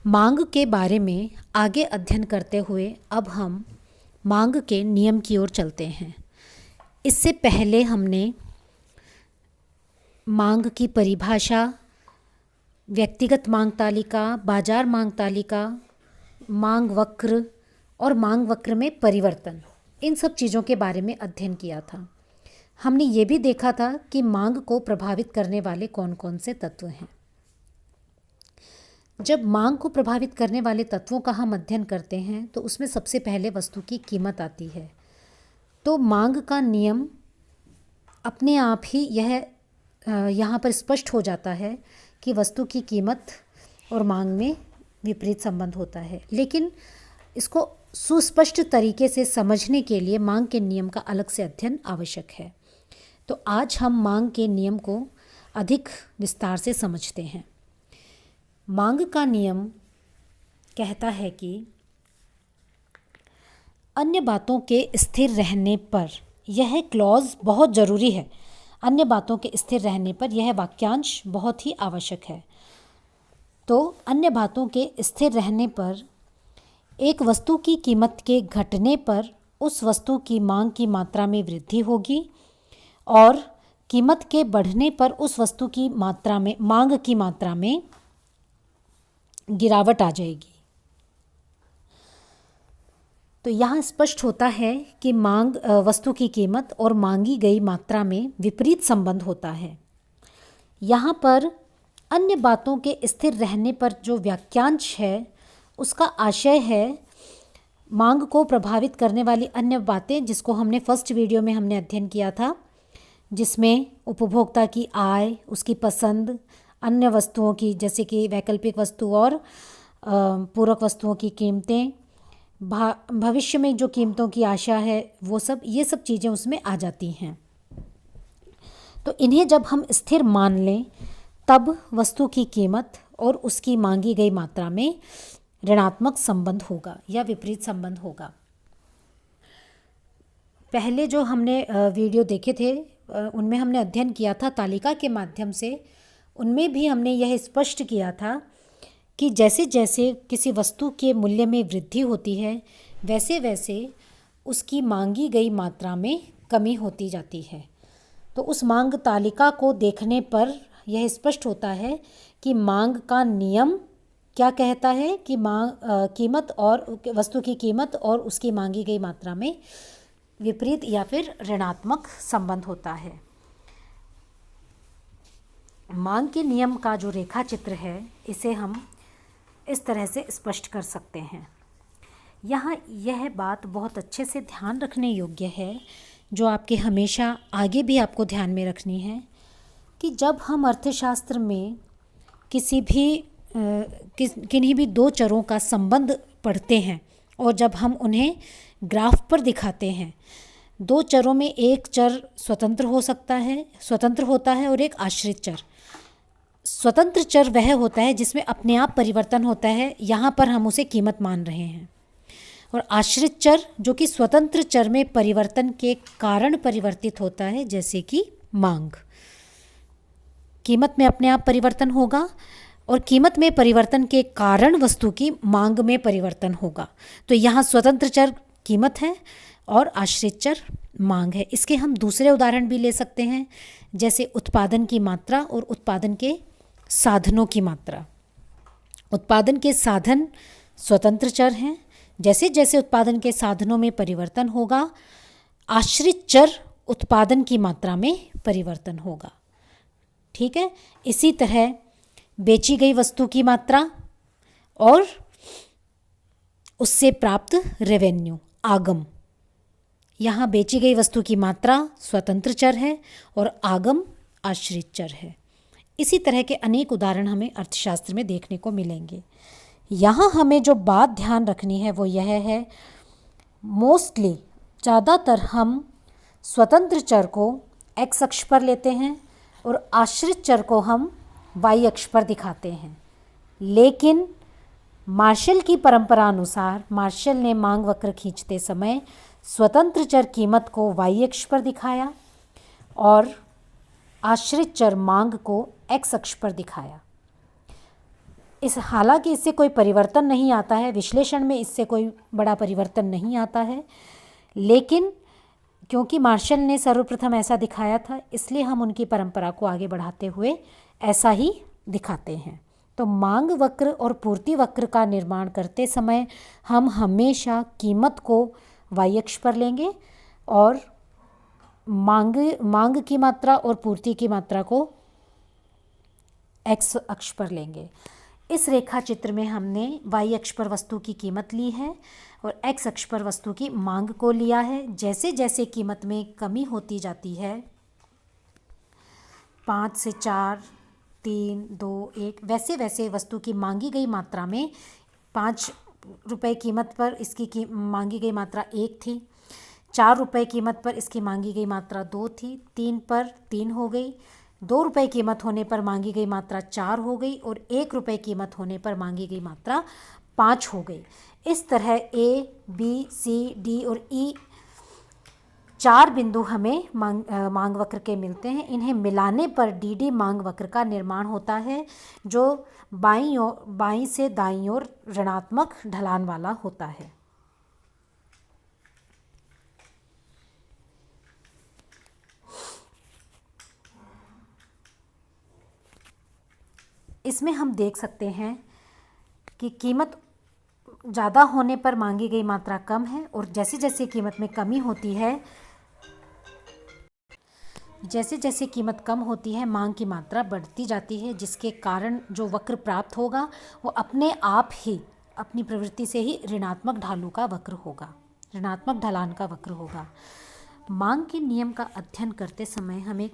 मांग के बारे में आगे अध्ययन करते हुए अब हम मांग के नियम की ओर चलते हैं। इससे पहले हमने मांग की परिभाषा, व्यक्तिगत मांग तालिका, बाजार मांग तालिका, मांग वक्र और मांग वक्र में परिवर्तन, इन सब चीज़ों के बारे में अध्ययन किया था। हमने ये भी देखा था कि मांग को प्रभावित करने वाले कौन कौन से तत्व हैं। जब मांग को प्रभावित करने वाले तत्वों का हम अध्ययन करते हैं तो उसमें सबसे पहले वस्तु की कीमत आती है। तो मांग का नियम अपने आप ही यहाँ पर स्पष्ट हो जाता है कि वस्तु की कीमत और मांग में विपरीत संबंध होता है। लेकिन इसको सुस्पष्ट तरीके से समझने के लिए मांग के नियम का अलग से अध्ययन आवश्यक है। तो आज हम मांग के नियम को अधिक विस्तार से समझते हैं। मांग का नियम कहता है कि अन्य बातों के स्थिर रहने पर, यह क्लॉज बहुत ज़रूरी है, अन्य बातों के स्थिर रहने पर यह वाक्यांश बहुत ही आवश्यक है। तो अन्य बातों के स्थिर रहने पर एक वस्तु की कीमत के घटने पर उस वस्तु की मांग की मात्रा में वृद्धि होगी और कीमत के बढ़ने पर उस वस्तु की मात्रा में, मांग की मात्रा में गिरावट आ जाएगी। तो यहाँ स्पष्ट होता है कि वस्तु की कीमत और मांगी गई मात्रा में विपरीत संबंध होता है। यहाँ पर अन्य बातों के स्थिर रहने पर जो वाक्यांश है उसका आशय है मांग को प्रभावित करने वाली अन्य बातें, जिसको हमने फर्स्ट वीडियो में हमने अध्ययन किया था, जिसमें उपभोक्ता की आय, उसकी पसंद, अन्य वस्तुओं की जैसे कि वैकल्पिक वस्तु और पूरक वस्तुओं की कीमतें, भविष्य में जो कीमतों की आशा है वो सब, ये सब चीज़ें उसमें आ जाती हैं। तो इन्हें जब हम स्थिर मान लें तब वस्तु की कीमत और उसकी मांगी गई मात्रा में ऋणात्मक संबंध होगा या विपरीत संबंध होगा। पहले जो हमने वीडियो देखे थे उनमें हमने अध्ययन किया था तालिका के माध्यम से। उनमें भी हमने यह स्पष्ट किया था कि जैसे जैसे किसी वस्तु के मूल्य में वृद्धि होती है वैसे वैसे उसकी मांगी गई मात्रा में कमी होती जाती है। तो उस मांग तालिका को देखने पर यह स्पष्ट होता है कि मांग का नियम क्या कहता है कि कीमत और वस्तु की कीमत और उसकी मांगी गई मात्रा में विपरीत या फिर ऋणात्मक संबंध होता है। मांग के नियम का जो रेखा चित्र है इसे हम इस तरह से स्पष्ट कर सकते हैं। यहाँ यह बात बहुत अच्छे से ध्यान रखने योग्य है, जो आपके हमेशा आगे भी आपको ध्यान में रखनी है, कि जब हम अर्थशास्त्र में किन्हीं भी दो चरों का संबंध पढ़ते हैं और जब हम उन्हें ग्राफ पर दिखाते हैं, दो चरों में एक चर स्वतंत्र होता है और एक आश्रित चर। स्वतंत्र चर वह होता है जिसमें अपने आप परिवर्तन होता है, यहाँ पर हम उसे कीमत मान रहे हैं। और आश्रित चर जो कि स्वतंत्र चर में परिवर्तन के कारण परिवर्तित होता है, जैसे कि मांग। कीमत में अपने आप परिवर्तन होगा और कीमत में परिवर्तन के कारण वस्तु की मांग में परिवर्तन होगा। तो यहाँ स्वतंत्र चर कीमत है और आश्रित चर मांग है। इसके हम दूसरे उदाहरण भी ले सकते हैं, जैसे उत्पादन की मात्रा और उत्पादन के साधनों की मात्रा। उत्पादन के साधन स्वतंत्र चर हैं। जैसे जैसे उत्पादन के साधनों में परिवर्तन होगा, आश्रित चर उत्पादन की मात्रा में परिवर्तन होगा। ठीक है। इसी तरह बेची गई वस्तु की मात्रा और उससे प्राप्त रेवेन्यू, आगम। यहाँ बेची गई वस्तु की मात्रा स्वतंत्र चर है और आगम आश्रित चर है। इसी तरह के अनेक उदाहरण हमें अर्थशास्त्र में देखने को मिलेंगे। यहाँ हमें जो बात ध्यान रखनी है वो यह है, मोस्टली ज़्यादातर हम स्वतंत्र चर को एक्स अक्ष पर लेते हैं और आश्रित चर को हम वाई अक्ष पर दिखाते हैं। लेकिन मार्शल की परंपरा अनुसार मार्शल ने मांग वक्र खींचते समय स्वतंत्र चर कीमत को वाई अक्ष पर दिखाया और आश्रित चर मांग को एक्स अक्ष पर दिखाया। हालांकि इससे कोई परिवर्तन नहीं आता है, विश्लेषण में इससे कोई बड़ा परिवर्तन नहीं आता है, लेकिन क्योंकि मार्शल ने सर्वप्रथम ऐसा दिखाया था, इसलिए हम उनकी परंपरा को आगे बढ़ाते हुए ऐसा ही दिखाते हैं। तो मांग वक्र और पूर्ति वक्र का निर्माण करते समय हम हमेशा कीमत को y अक्ष पर लेंगे और मांग की मात्रा और पूर्ति की मात्रा को x अक्ष पर लेंगे। इस रेखा चित्र में हमने y अक्ष पर वस्तु की कीमत ली है और x अक्ष पर वस्तु की मांग को लिया है। जैसे जैसे कीमत में कमी होती जाती है, 5 से 4, 3, 2, 1, वैसे वैसे वस्तु की मांगी गई मात्रा में 5 रुपये कीमत पर इसकी मांगी गई मात्रा 1 थी, 4 रुपये कीमत पर इसकी मांगी गई मात्रा 2 थी, 3 पर 3 हो गई, 2 रुपये कीमत होने पर मांगी गई मात्रा 4 हो गई और 1 रुपये कीमत होने पर मांगी गई मात्रा 5 हो गई। इस तरह A, B, C, D और E 4 बिंदु हमें मांग वक्र के मिलते हैं। इन्हें मिलाने पर DD मांग वक्र का निर्माण होता है, जो बाईं से दाईं ओर ऋणात्मक ढलान वाला होता है। इसमें हम देख सकते हैं कि कीमत ज़्यादा होने पर मांगी गई मात्रा कम है और जैसे जैसे कीमत में कमी होती है, जैसे जैसे कीमत कम होती है मांग की मात्रा बढ़ती जाती है, जिसके कारण जो वक्र प्राप्त होगा वो अपने आप ही अपनी प्रवृत्ति से ही ऋणात्मक ढालू का वक्र होगा, ऋणात्मक ढलान का वक्र होगा। मांग के नियम का अध्ययन करते समय हमें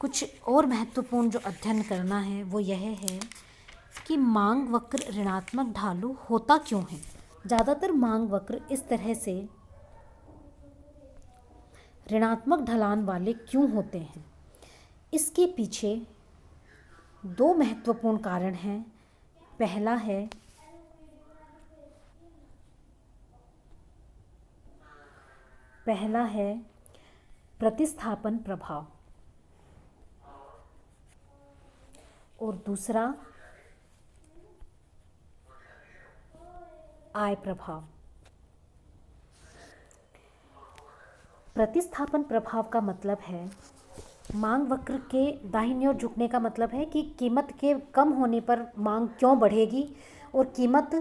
कुछ और महत्वपूर्ण जो अध्ययन करना है वो यह है कि मांग वक्र ऋणात्मक ढालू होता क्यों है। ज़्यादातर मांग वक्र इस तरह से ऋणात्मक ढलान वाले क्यों होते हैं, इसके पीछे 2 महत्वपूर्ण कारण हैं। पहला है प्रतिस्थापन प्रभाव और दूसरा आय प्रभाव। प्रतिस्थापन प्रभाव का मतलब है मांग वक्र के दाहिनी ओर झुकने का मतलब है कि कीमत के कम होने पर मांग क्यों बढ़ेगी और कीमत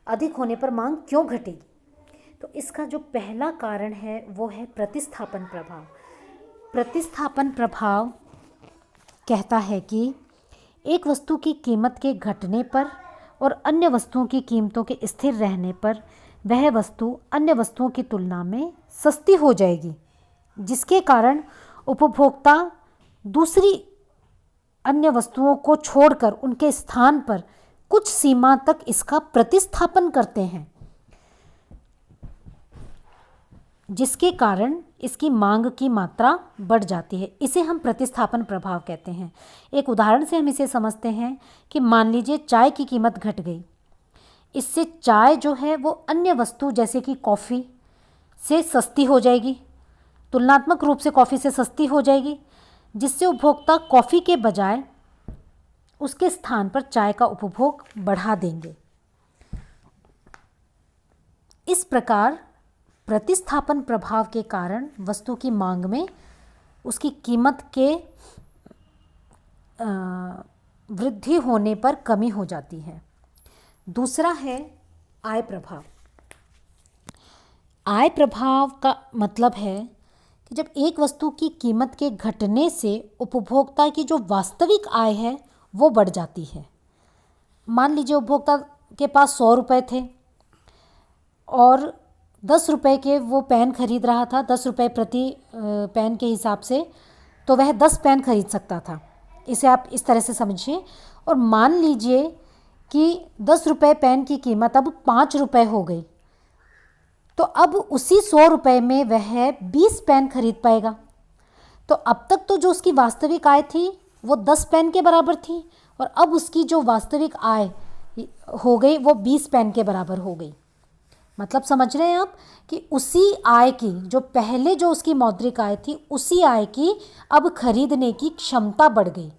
अधिक होने पर मांग क्यों घटेगी। तो इसका जो पहला कारण है वो है प्रतिस्थापन प्रभाव। प्रतिस्थापन प्रभाव कहता है कि एक वस्तु की कीमत के घटने पर और अन्य वस्तुओं की कीमतों के स्थिर रहने पर वह वस्तु अन्य वस्तुओं की तुलना में सस्ती हो जाएगी, जिसके कारण उपभोक्ता दूसरी अन्य वस्तुओं को छोड़कर उनके स्थान पर कुछ सीमा तक इसका प्रतिस्थापन करते हैं, जिसके कारण इसकी मांग की मात्रा बढ़ जाती है। इसे हम प्रतिस्थापन प्रभाव कहते हैं। एक उदाहरण से हम इसे समझते हैं कि मान लीजिए चाय की कीमत घट गई, इससे चाय जो है वो अन्य वस्तु जैसे कि कॉफ़ी से सस्ती हो जाएगी, तुलनात्मक रूप से कॉफ़ी से सस्ती हो जाएगी, जिससे उपभोक्ता कॉफ़ी के बजाय उसके स्थान पर चाय का उपभोग बढ़ा देंगे। इस प्रकार प्रतिस्थापन प्रभाव के कारण वस्तु की मांग में उसकी कीमत के वृद्धि होने पर कमी हो जाती है। दूसरा है आय प्रभाव। आय प्रभाव का मतलब है कि जब एक वस्तु की कीमत के घटने से उपभोक्ता की जो वास्तविक आय है वो बढ़ जाती है। मान लीजिए उपभोक्ता के पास 100 रुपये थे और 10 रुपये के वो पेन खरीद रहा था, 10 रुपये प्रति पेन के हिसाब से, तो वह 10 पेन खरीद सकता था। इसे आप इस तरह से समझिए। और मान लीजिए कि 10 रुपये पेन की कीमत अब 5 रुपये हो गई, तो अब उसी 100 रुपये में वह 20 पेन खरीद पाएगा। तो अब तक तो जो उसकी वास्तविक आय थी वो 10 पेन के बराबर थी और अब उसकी जो वास्तविक आय हो गई वो 20 पेन के बराबर हो गई। मतलब समझ रहे हैं आप कि उसी आय की, जो पहले जो उसकी मौद्रिक आय थी, उसी आय की अब खरीदने की क्षमता बढ़ गई।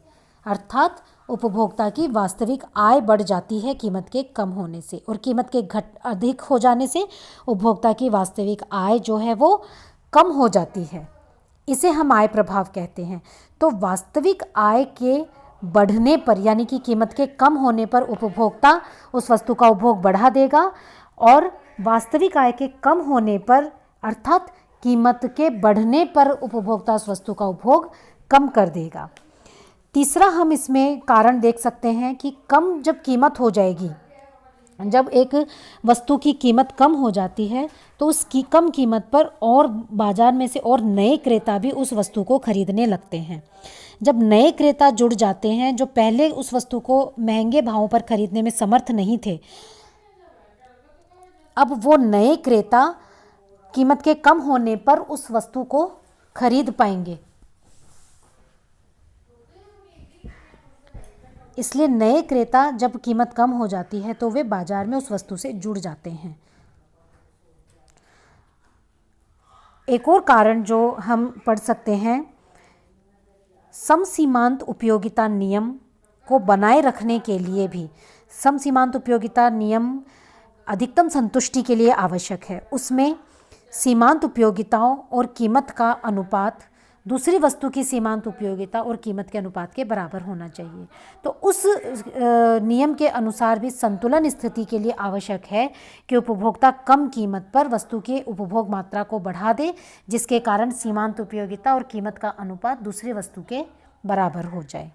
अर्थात उपभोक्ता की वास्तविक आय बढ़ जाती है कीमत के कम होने से, और कीमत के अधिक हो जाने से उपभोक्ता की वास्तविक आय जो है वो कम हो जाती है। इसे हम आय प्रभाव कहते हैं। तो वास्तविक आय के बढ़ने पर यानी कि कीमत के कम होने पर उपभोक्ता उस वस्तु का उपभोग बढ़ा देगा, और वास्तविक आय के कम होने पर अर्थात कीमत के बढ़ने पर उपभोक्ता उस वस्तु का उपभोग कम कर देगा। तीसरा हम इसमें कारण देख सकते हैं कि कम जब कीमत हो जाएगी, जब एक वस्तु की कीमत कम हो जाती है तो उसकी कम कीमत पर और बाजार में से और नए क्रेता भी उस वस्तु को खरीदने लगते हैं। जब नए क्रेता जुड़ जाते हैं जो पहले उस वस्तु को महंगे भावों पर खरीदने में समर्थ नहीं थे, अब वो नए क्रेता कीमत के कम होने पर उस वस्तु को खरीद पाएंगे। इसलिए नए क्रेता जब कीमत कम हो जाती है तो वे बाजार में उस वस्तु से जुड़ जाते हैं। एक और कारण जो हम पढ़ सकते हैं, समसीमांत उपयोगिता नियम को बनाए रखने के लिए भी, समसीमांत उपयोगिता नियम अधिकतम संतुष्टि के लिए आवश्यक है। उसमें सीमांत उपयोगिताओं और कीमत का अनुपात दूसरी वस्तु की सीमांत उपयोगिता और कीमत के अनुपात के बराबर होना चाहिए। तो उस नियम के अनुसार भी संतुलन स्थिति के लिए आवश्यक है कि उपभोक्ता कम कीमत पर वस्तु के उपभोग मात्रा को बढ़ा दे, जिसके कारण सीमांत उपयोगिता और कीमत का अनुपात दूसरी वस्तु के बराबर हो जाए।